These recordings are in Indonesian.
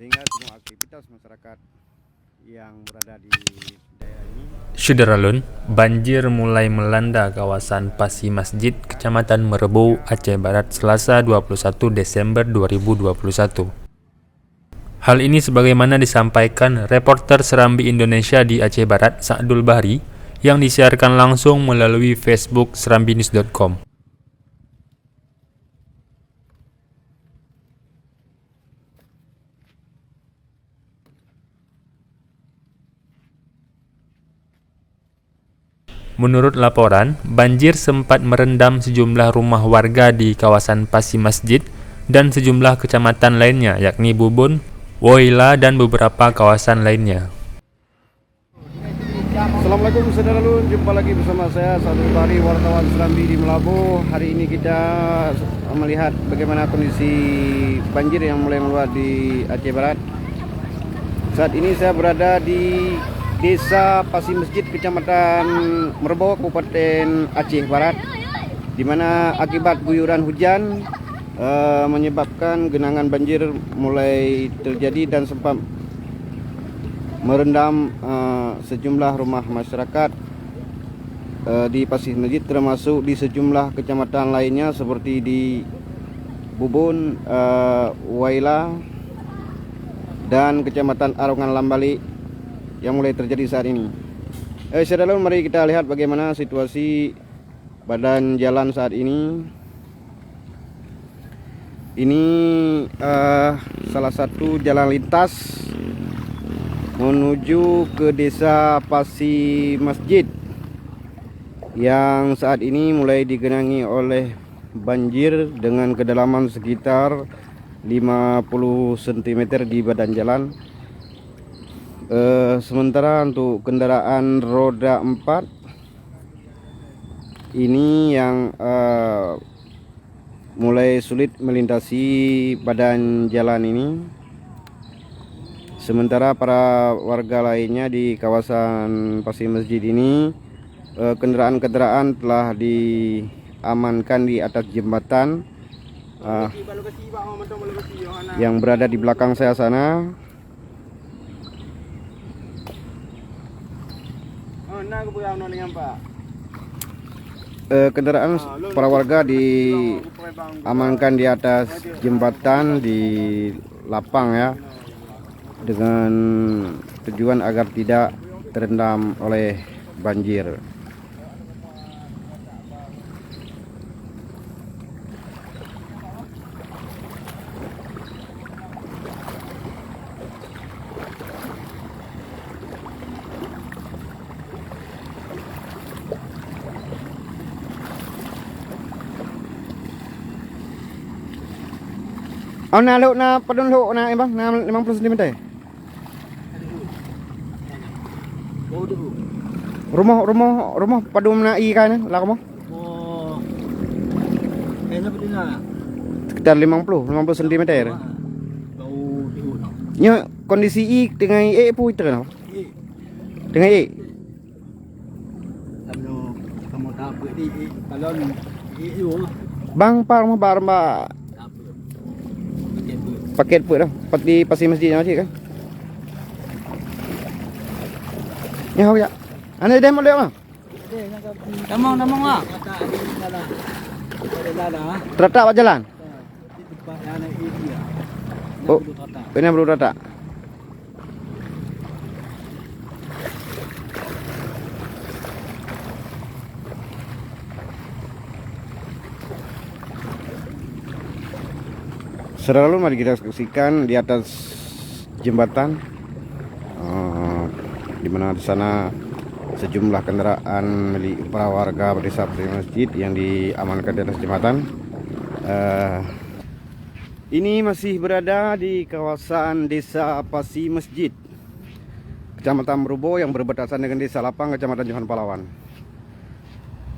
sehingga semua aktivitas masyarakat yang berada di daerah ini. Syederalun, banjir mulai melanda kawasan Pasi Masjid, Kecamatan Merbau, Aceh Barat, Selasa 21 Desember 2021. Hal ini sebagaimana disampaikan reporter Serambi Indonesia di Aceh Barat, Sa'dul Bahri, yang disiarkan langsung melalui Facebook serambinews.com. Menurut laporan, banjir sempat merendam sejumlah rumah warga di kawasan Pasi Masjid dan sejumlah kecamatan lainnya, yakni Bubun, Woila, dan beberapa kawasan lainnya. Assalamualaikum saudara-saudara, jumpa lagi bersama saya Sa'dul Bahri, wartawan Serambi di Melabuh. Hari ini kita melihat bagaimana kondisi banjir yang mulai meluap di Aceh Barat. Saat ini saya berada di Desa Pasi Masjid, Kecamatan Merbau, Kabupaten Aceh Barat, di mana akibat guyuran hujan menyebabkan genangan banjir mulai terjadi dan sempat merendam sejumlah rumah masyarakat di Pasi Masjid, termasuk di sejumlah kecamatan lainnya seperti di Bubun, Waila, dan Kecamatan Arongan Lambali yang mulai terjadi saat ini. Saudara, mari kita lihat bagaimana situasi badan jalan saat ini. Ini salah satu jalan lintas menuju ke Desa Pasi Masjid yang saat ini mulai digenangi oleh banjir dengan kedalaman sekitar 50 cm di badan jalan. Sementara untuk kendaraan roda 4 ini yang mulai sulit melintasi badan jalan ini. Sementara para warga lainnya di kawasan Pasi Masjid ini, kendaraan-kendaraan telah diamankan di atas jembatan yang berada di belakang saya sana. Kendaraan para warga diamankan di atas jembatan di lapang ya, dengan tujuan agar tidak terendam oleh banjir. Na luk na padun luk na bang na 50 cm. Rumah padun na i kan lah kamu. Oh. Kayaknya betina. Sekitar 50 cm. Bau diu no. Nya kondisi i dengan e pu itu kan. Dengan e. Kalau kamu tak di kalau iu Bang par rumah bar mbak paket put dah. Di Pasi Masjid macam kan. Ya ho ya. Ana dem boleh lah. Tamang lah. Terletak kat jalan. Oh, ini belum terletak. Selalu mari kita saksikan di atas jembatan, di mana di sana sejumlah kendaraan milik para warga Desa Pasi Masjid yang diamankan di atas jembatan. Ini masih berada di kawasan Desa Pasi Masjid, Kecamatan Merbau yang berbatasan dengan Desa Lapang, Kecamatan Johan Palawan.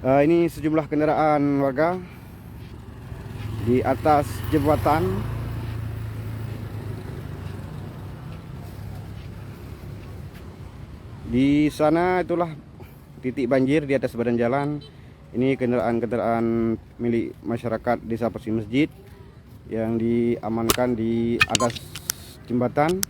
Ini sejumlah kendaraan warga di atas jembatan. Di sana itulah titik banjir di atas badan jalan. Ini kendaraan-kendaraan milik masyarakat Desa Pasi Masjid yang diamankan di atas jembatan